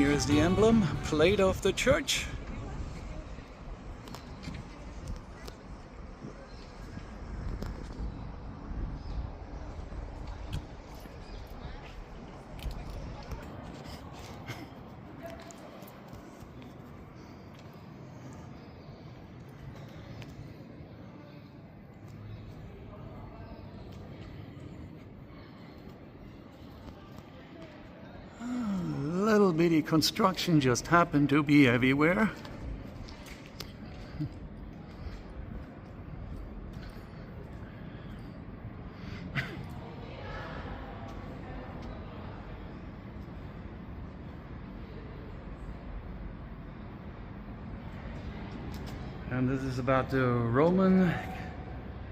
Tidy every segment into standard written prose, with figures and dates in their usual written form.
here's the emblem plate of the church. Little bitty construction just happened to be everywhere. And this is about the Roman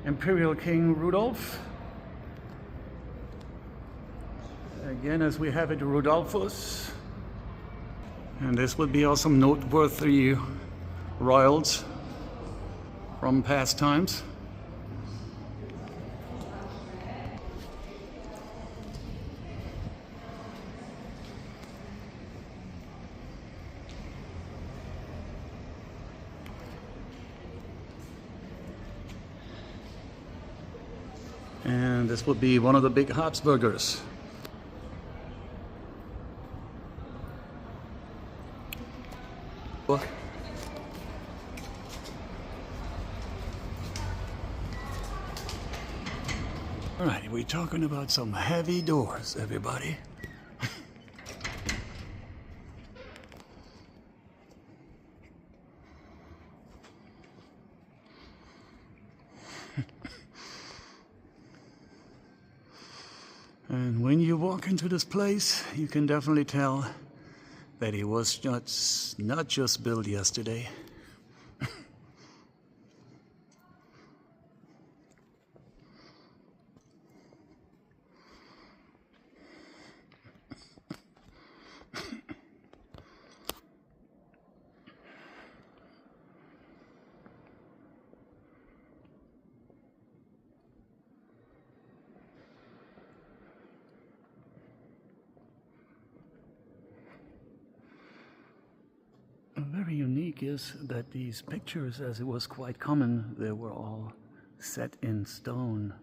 Imperial King Rudolph. Again, as we have it, Rudolphus. And this would be also noteworthy royals from past times. And this would be one of the big Habsburgers. Alright, we're talking about some heavy doors, everybody. And when you walk into this place, you can definitely tell that it was not just built yesterday. Very unique is that these pictures, as it was quite common, they were all set in stone.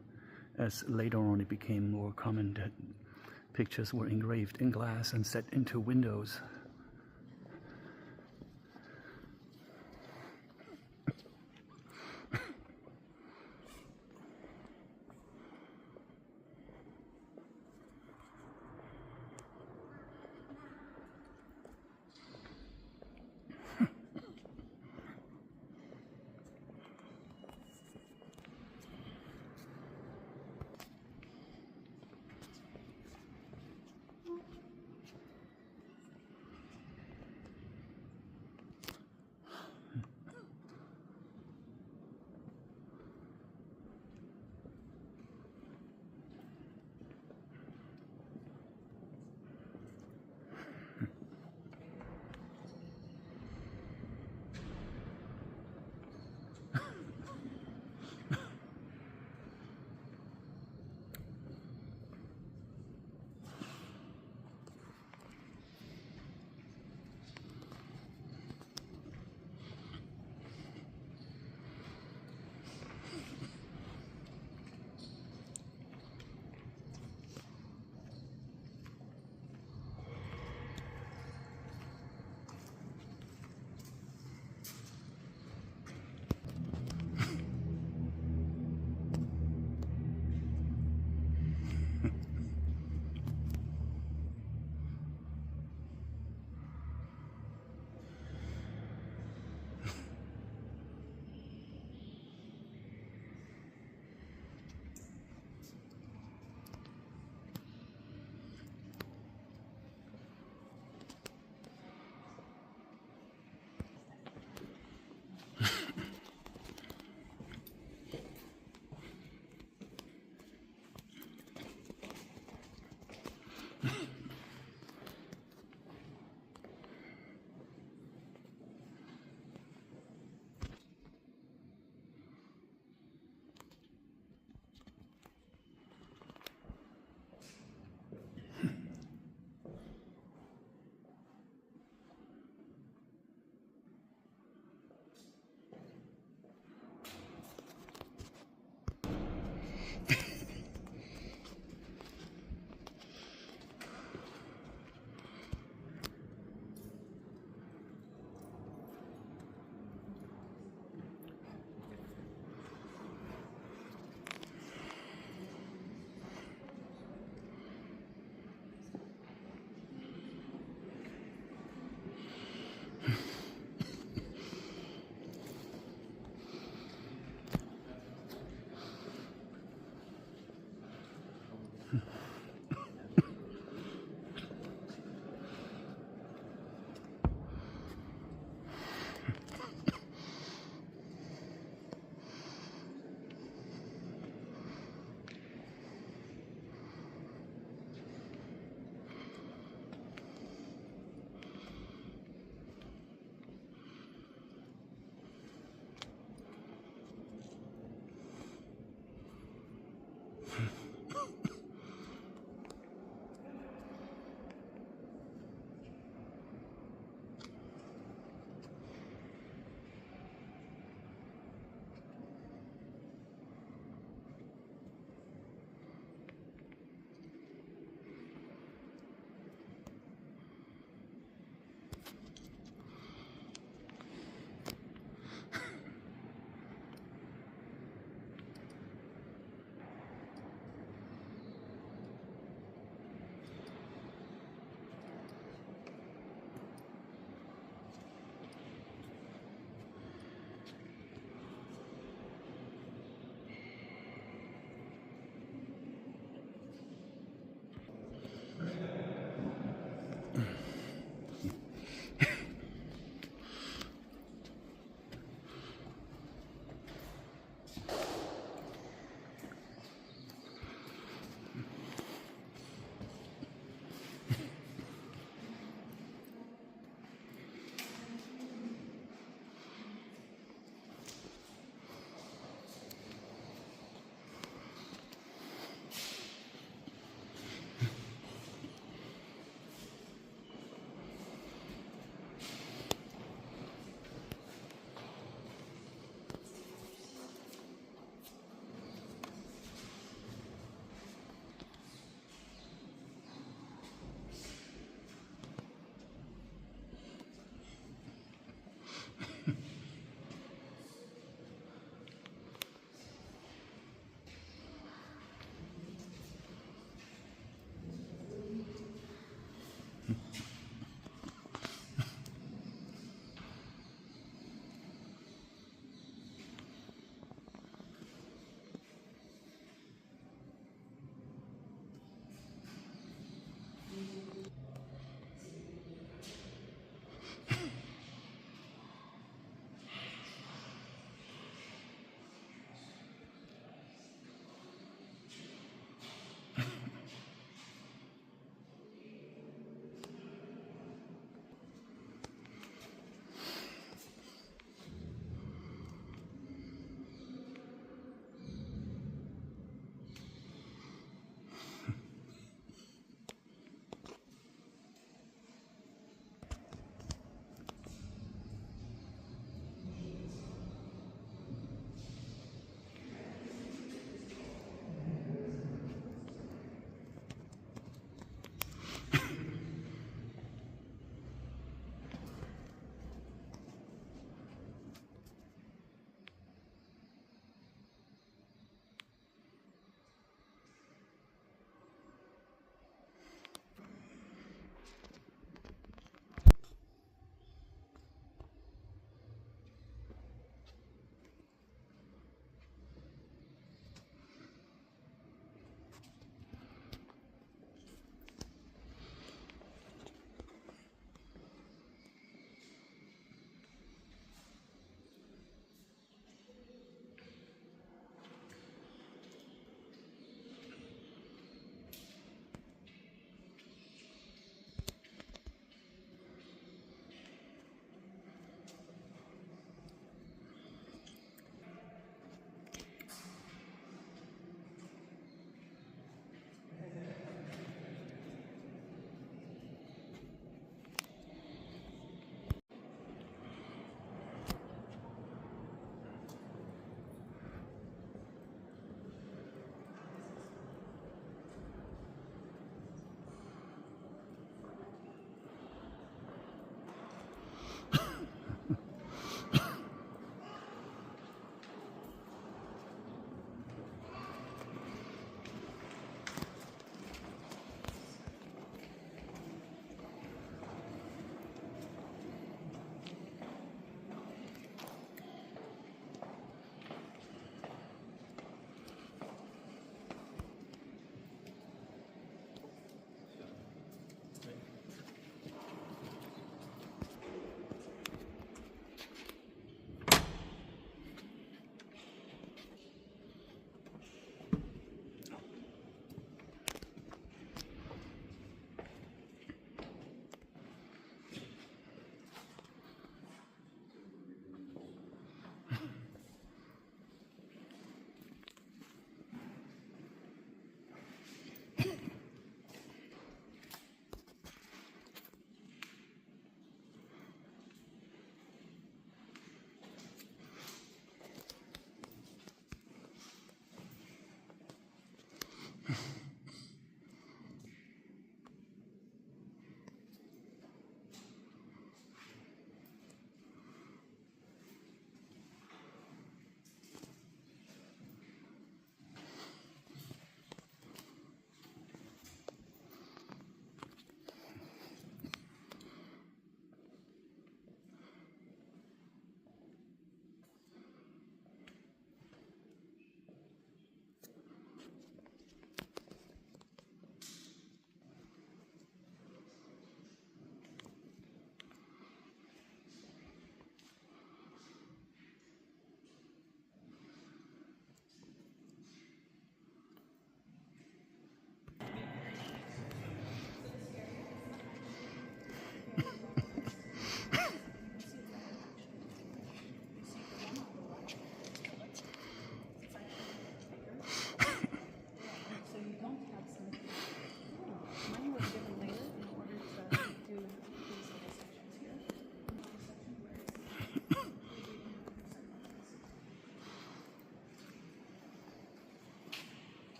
As later on it became more common that pictures were engraved in glass and set into windows.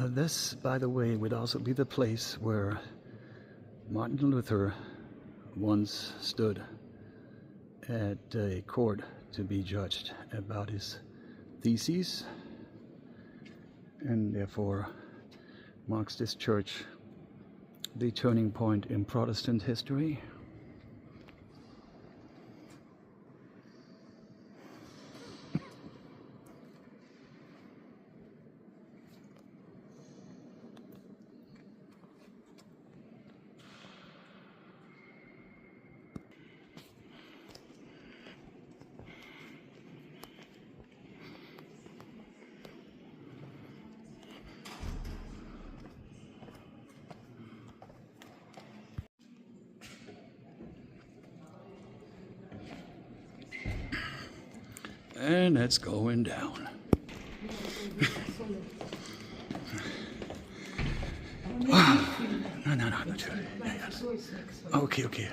This, by the way, would also be the place where Martin Luther once stood at a court to be judged about his theses, and therefore marks this church the turning point in Protestant history. And it's going down. No. Okay.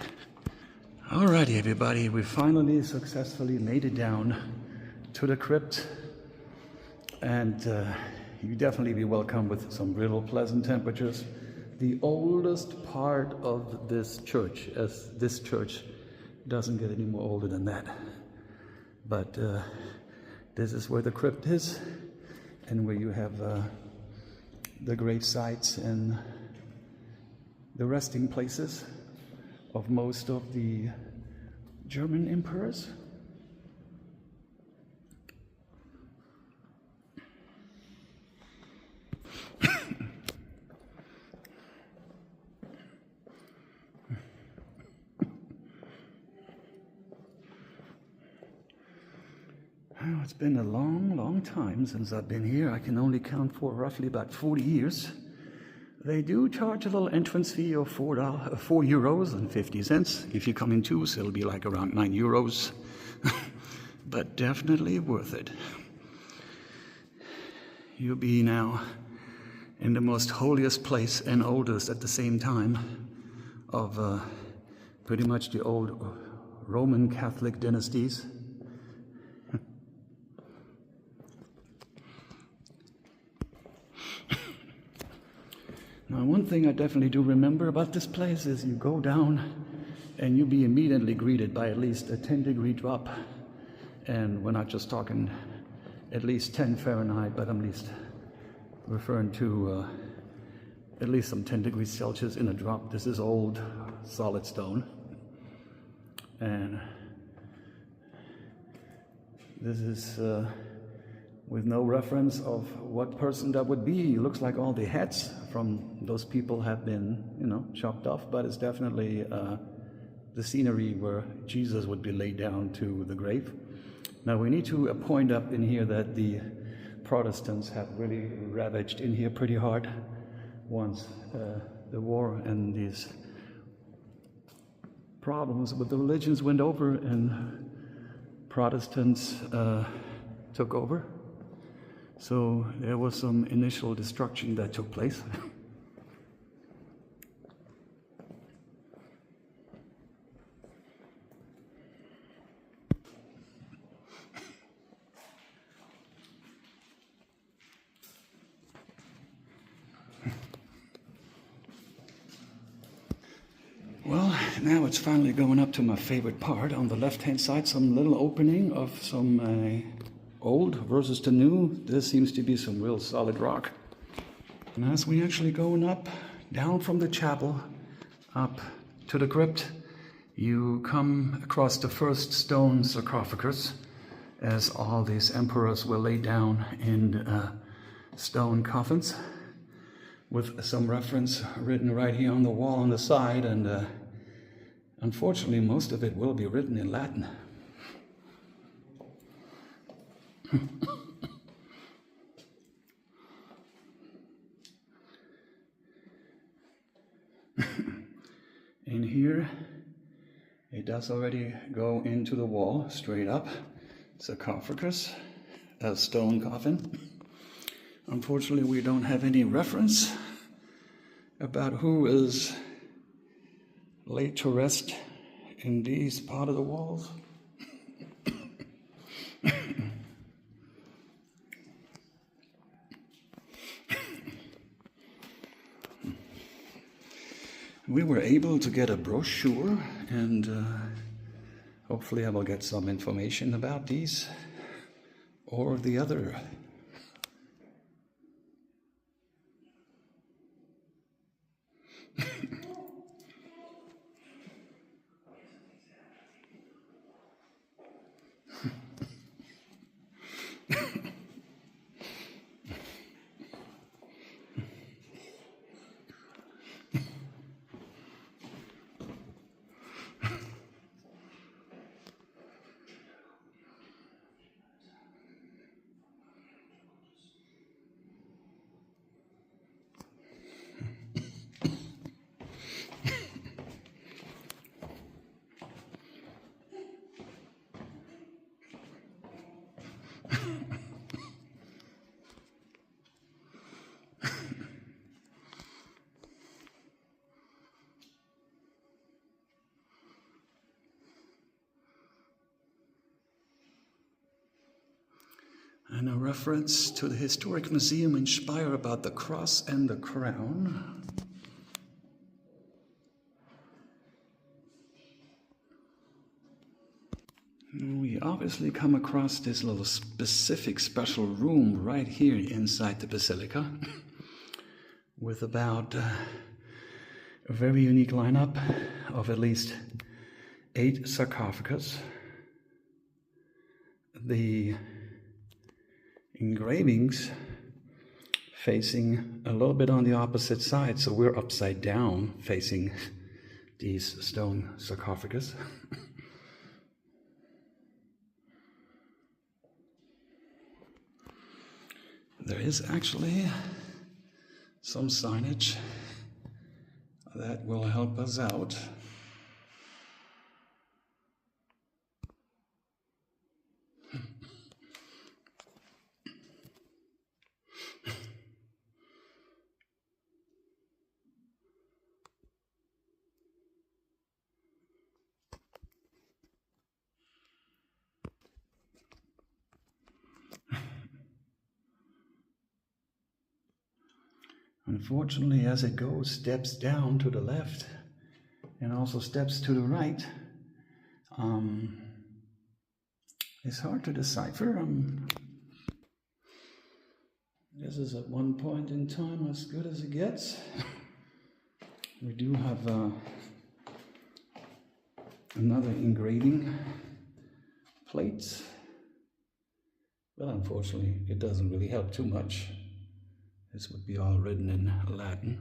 Alrighty, everybody. We finally successfully made it down to the crypt. And you definitely be welcome with some real pleasant temperatures. The oldest part of this church, as this church doesn't get any more older than that. But this is where the crypt is, and where you have the grave sites and the resting places of most of the German emperors. Well, it's been a long time since I've been here. I can only count for roughly about 40 years. They do charge a little entrance fee of €4.50. If you come in twos, it'll be like around €9. But definitely worth it. You'll be now in the most holiest place and oldest at the same time of pretty much the old Roman Catholic dynasties. Now, one thing I definitely do remember about this place is you go down and you'll be immediately greeted by at least a 10-degree drop. And we're not just talking at least 10 Fahrenheit, but I'm at least referring to at least some 10 degrees Celsius in a drop. This is old solid stone. And this is with no reference of what person that would be. It looks like all the heads from those people have been, chopped off, but it's definitely the scenery where Jesus would be laid down to the grave. Now, we need to point up in here that the Protestants have really ravaged in here pretty hard once the war and these problems with the religions went over and Protestants took over. So there was some initial destruction that took place. Well, now it's finally going up to my favorite part. On the left-hand side, some little opening of some old versus the new. This seems to be some real solid rock. And as we actually going up, down from the chapel, up to the crypt, you come across the first stone sarcophagus, as all these emperors were laid down in stone coffins, with some reference written right here on the wall on the side, and unfortunately most of it will be written in Latin. In here, it does already go into the wall straight up. Sarcophagus, a stone coffin. Unfortunately, we don't have any reference about who is laid to rest in these part of the walls. We were able to get a brochure, and hopefully I will get some information about these or the other. And a reference to the Historic Museum in Speyer about the cross and the crown. We obviously come across this little specific special room right here inside the basilica with about a very unique lineup of at least 8 sarcophagus. The engravings facing a little bit on the opposite side, so we're upside down facing these stone sarcophagus. There is actually some signage that will help us out. Unfortunately, as it goes, steps down to the left and also steps to the right. It's hard to decipher. This is at one point in time as good as it gets. We do have another engraving plate, but unfortunately it doesn't really help too much. This would be all written in Latin.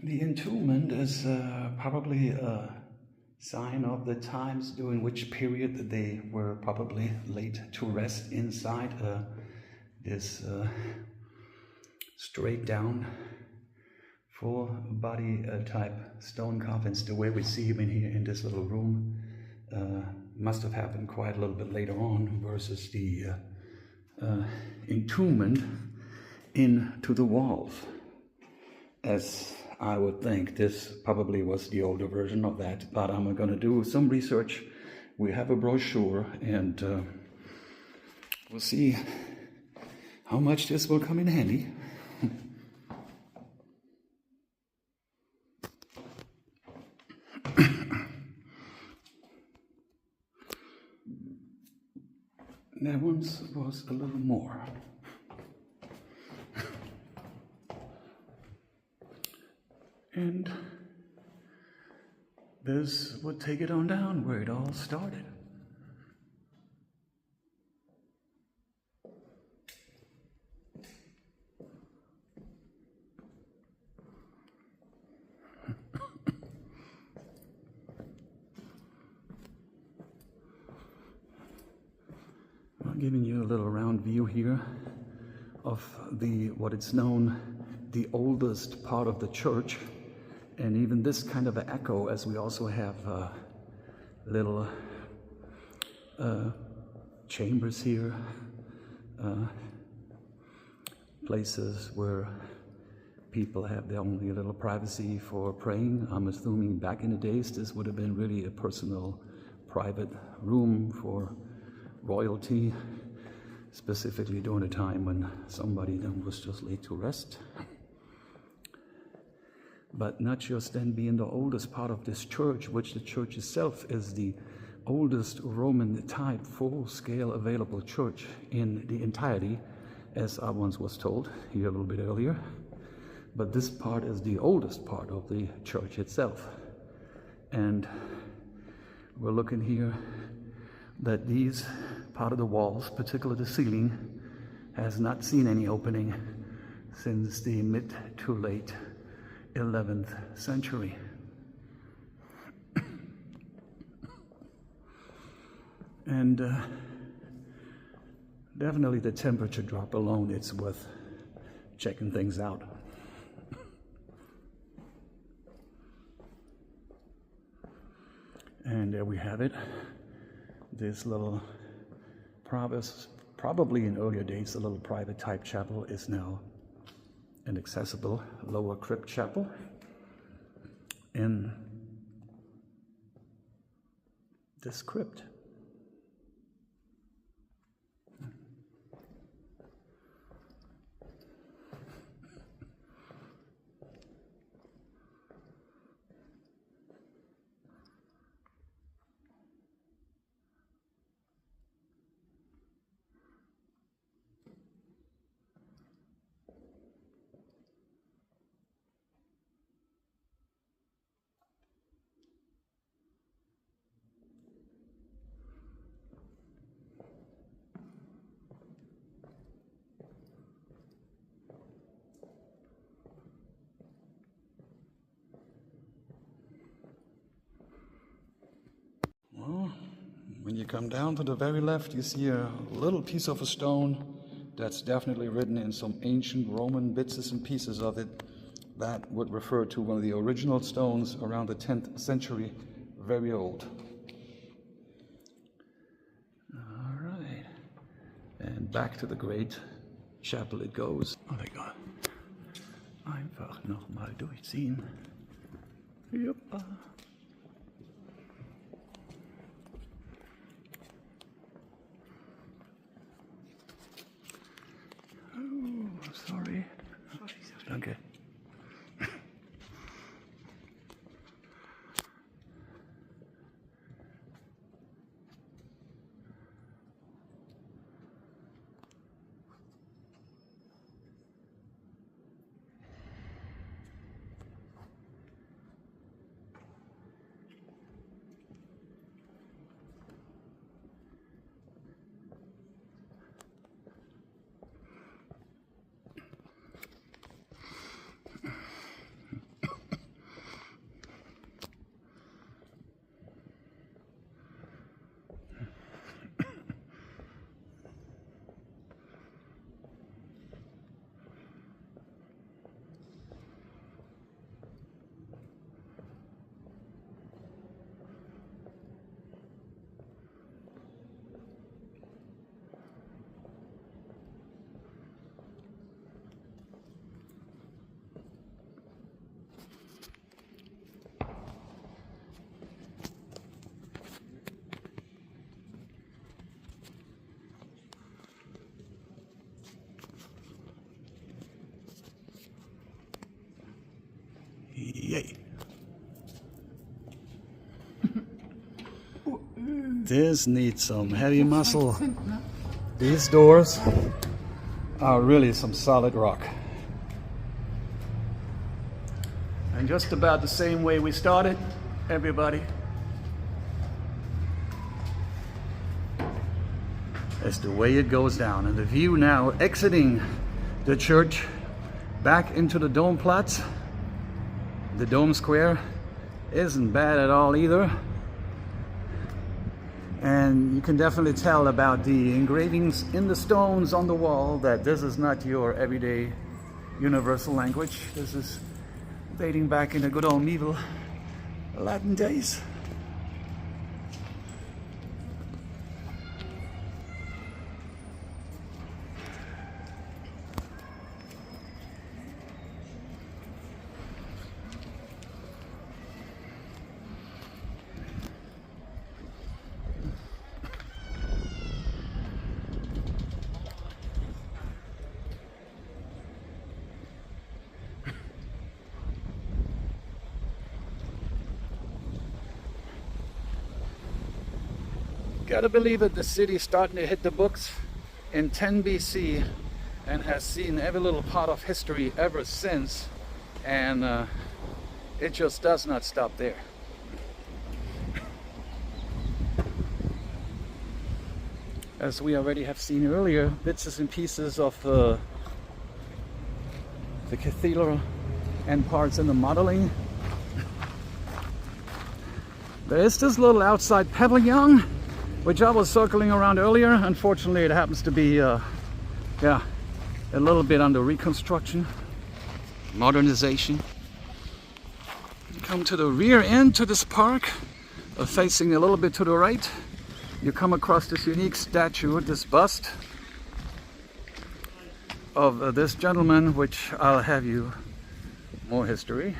The entombment is probably a sign of the times during which period they were probably laid to rest inside this straight down full body type stone coffins, the way we see them in here in this little room, must have happened quite a little bit later on versus the entombment into the walls. As I would think, this probably was the older version of that, but I'm going to do some research. We have a brochure, and we'll see how much this will come in handy. There once was a little more. And this would take it on down where it all started. I'm giving you a little round view here of what it's known, the oldest part of the church And even this kind of an echo, as we also have little chambers here, places where people have their only little privacy for praying. I'm assuming back in the days this would have been really a personal, private room for royalty, specifically during a time when somebody then was just laid to rest. But not just then being the oldest part of this church, which the church itself is the oldest Roman type full-scale available church in the entirety, as I once was told here a little bit earlier. But this part is the oldest part of the church itself. And we're looking here that these part of the walls, particularly the ceiling, has not seen any opening since the mid to late 11th century. And definitely the temperature drop alone, it's worth checking things out. And there we have it. This little, probably in earlier days, a little private type chapel is now an accessible lower crypt chapel in this crypt. When you come down to the very left, you see a little piece of a stone that's definitely written in some ancient Roman bits and pieces of it. That would refer to one of the original stones around the 10th century, very old. All right. And back to the great chapel it goes. Oh my God. Einfach nochmal durchziehen. Yep. Sorry. Danke. Yay. This needs some heavy muscle. These doors are really some solid rock. And just about the same way we started, everybody. That's the way it goes down. And the view now exiting the church back into the Dome Platz, the Dome Square, isn't bad at all either. And you can definitely tell about the engravings in the stones on the wall that this is not your everyday universal language. This is dating back in the good old medieval Latin days. Gotta believe it, the city's starting to hit the books in 10 BC and has seen every little part of history ever since, and it just does not stop there. As we already have seen earlier, bits and pieces of the cathedral and parts in the modeling. There is this little outside pavilion which I was circling around earlier. Unfortunately, it happens to be a little bit under reconstruction, modernization. Come to the rear end to this park, facing a little bit to the right. You come across this unique statue, this bust of this gentleman, which I'll have you more history.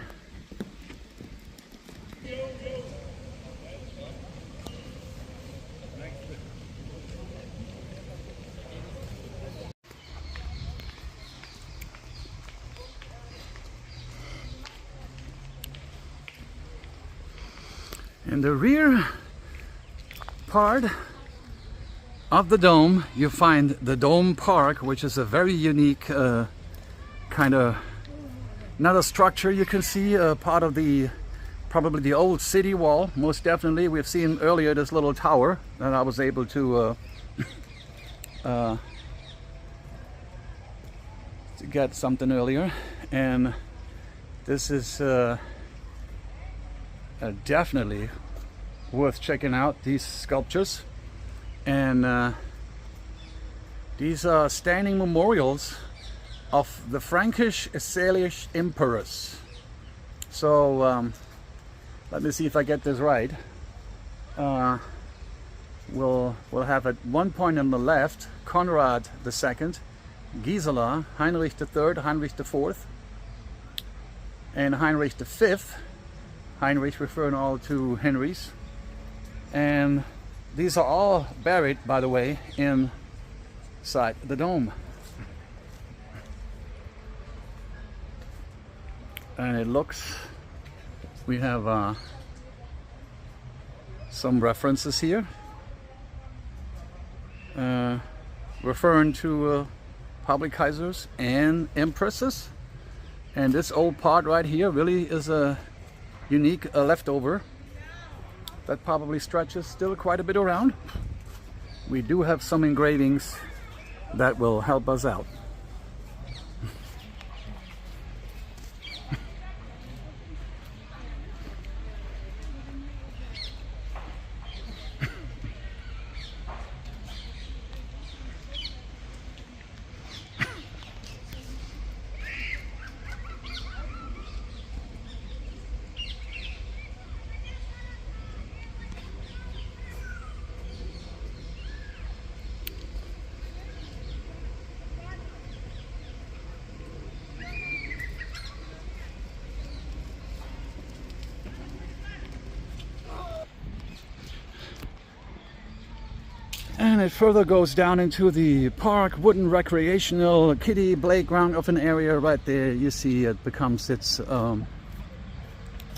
In the rear part of the dome, you find the Dome Park, which is a very unique kind of, not a structure you can see, part of the, probably the old city wall, most definitely. We've seen earlier this little tower that I was able to get something earlier, and this is definitely worth checking out, these sculptures. And these are standing memorials of the Frankish Salish emperors. So let me see if I get this right. We'll have at one point on the left Conrad II, Gisela, Heinrich III, Heinrich IV, and Heinrich V. Heinrich referring all to Henrys. And these are all buried, by the way, inside the dome. And it looks, we have some references here referring to public Kaisers and empresses. And this old part right here really is a unique leftover that probably stretches still quite a bit around. We do have some engravings that will help us out. And it further goes down into the park, wooden recreational kiddie playground of an area right there. You see it becomes its own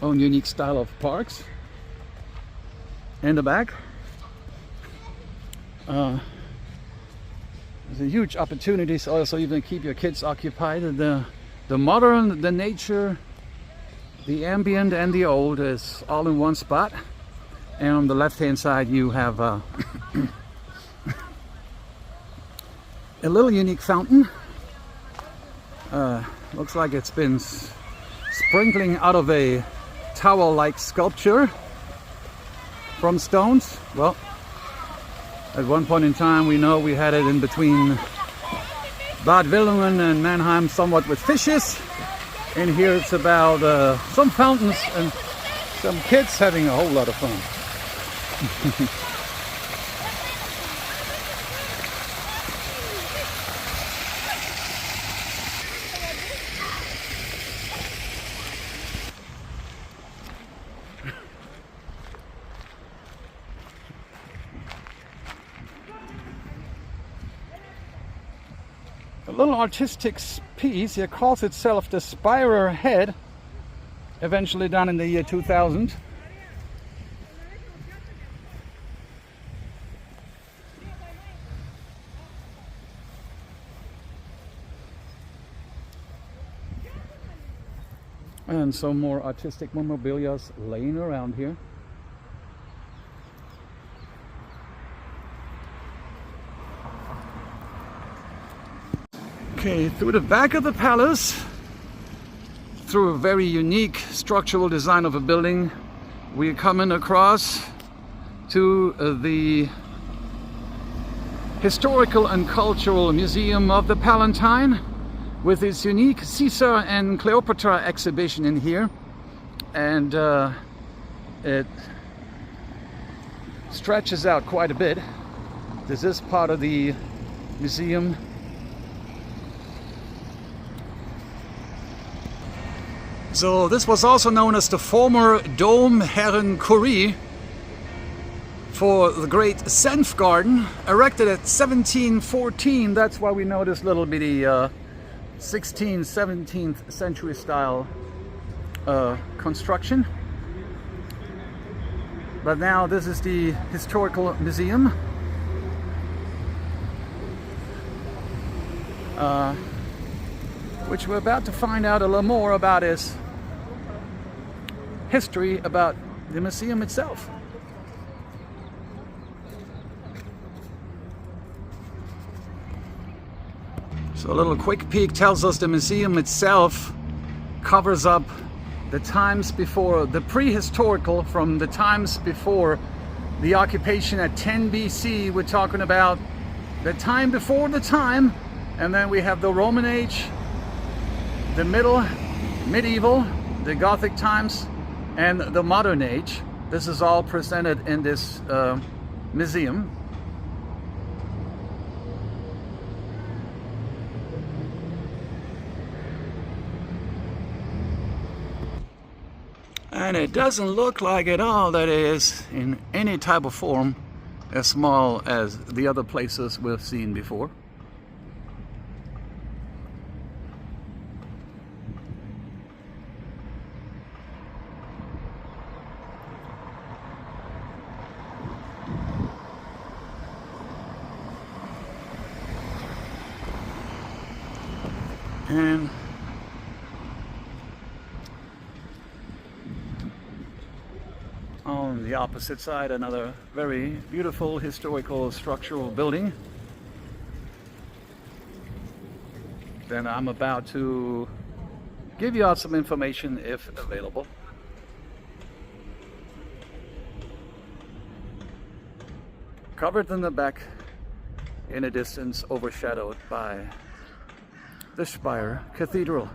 unique style of parks. In the back, there's a huge opportunities also even keep your kids occupied. The modern, the nature, the ambient and the old is all in one spot. And on the left hand side you have a little unique fountain. Looks like it's been sprinkling out of a tower-like sculpture from stones. Well, at one point in time we know we had it in between Bad Willingen and Mannheim somewhat with fishes. In here it's about some fountains and some kids having a whole lot of fun. A little artistic piece. It calls itself the Speyer Head, eventually done in the year 2000. And some more artistic memorabilia laying around here. Okay, through the back of the palace, through a very unique structural design of a building, we're coming across to the Historical and Cultural Museum of the Palatine, with its unique Caesar and Cleopatra exhibition in here. And it stretches out quite a bit. This is part of the museum. So this was also known as the former Dome Herrenkurie for the great Senf Garden, erected at 1714. That's why we know this little bitty 16th, 17th century style construction. But now this is the Historical Museum. Which we're about to find out a little more about its history, about the museum itself. So a little quick peek tells us the museum itself covers up the times before, the prehistorical, from the times before the occupation at 10 BC. We're talking about the time before the time, and then we have the Roman age, the medieval, the Gothic times, and the modern age. This is all presented in this museum. And it doesn't look like at all that it is in any type of form as small as the other places we've seen before. And on the opposite side, another very beautiful historical structural building. Then I'm about to give you out some information if available. Covered in the back, in a distance, overshadowed by the Speyer Cathedral.